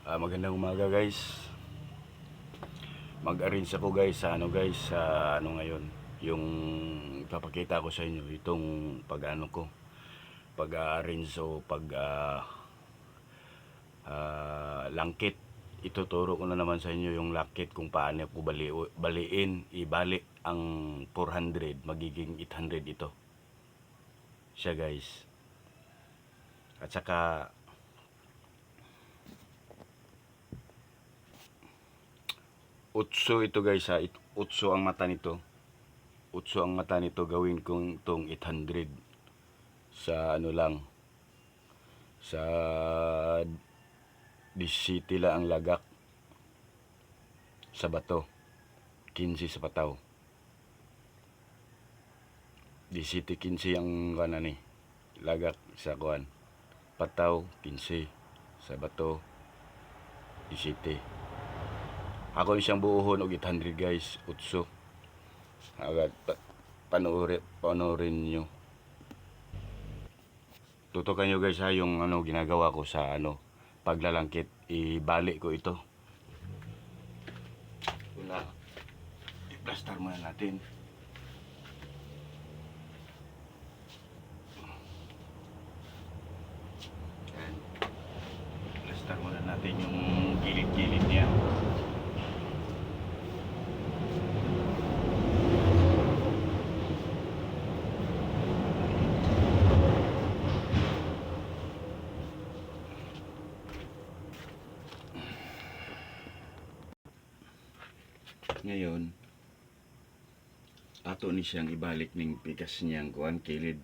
Magandang umaga guys. Mag-arrange ako guys sa ano ngayon, yung ipapakita ko sa inyo itong pag-ano ko, pag-arrange o langkit. Ituturo ko na naman sa inyo yung langkit kung paano ko ibali ang 400, magiging 800 ito. Siya guys. At saka utso ito guys ha. Utso ang mata nito. Utso ang mata nito, gawin kong itong 800 sa ano lang, sa City lang ang lagak sa bato, 15 sa pataw. City 15 ang kuan ni lagak sa kuan, pataw 15 sa bato, City. Ako siyang buuhon og 800 guys, utso. Agad panoorin nyo. Tutukan nyo guys ha yung ano ginagawa ko sa ano paglalangkit. Ibalik ko ito. Wala. I-plaster muna natin. Yan. I-plaster muna natin yung gilid-gilid niya. Ngayon, ato ni siyang ibalik ning pikas niyang kuan kilid.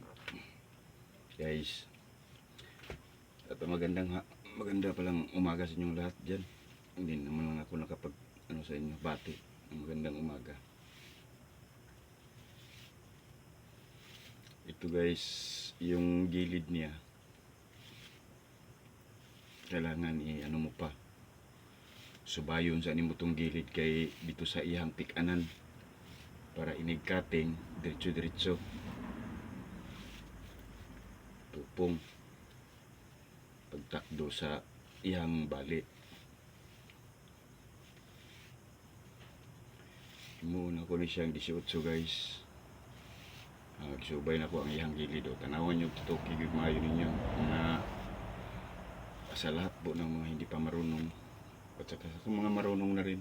Guys, at maganda palang umaga sa inyong lahat dyan. Hindi naman lang ako nakapag ano sa inyo, bati. Magandang umaga. Ito guys, yung gilid niya. Kailangan ano mo pa. Subayon sa nimo tong gilid kay dito sa iyang pikanan para inig cutting diretso tupong pagtakdo sa iyang bali. Muna ko ni siyang 18 guys. Gisubay na ko ang iyang gilid. Tanawan nyo ito, kigig maayo ninyo na sa lahat po ng mga hindi pa marunong at saka sa mga marunong na rin.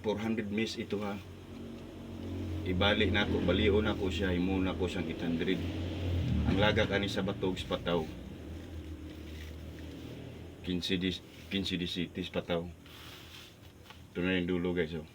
400 miss ito ha. Ibalik na ako, balion na ko siya, himuna ko siyang 800. Ang lagak ani sa batog sa pataw. 15 di cities pataw. Ito na yung dulo guys oh.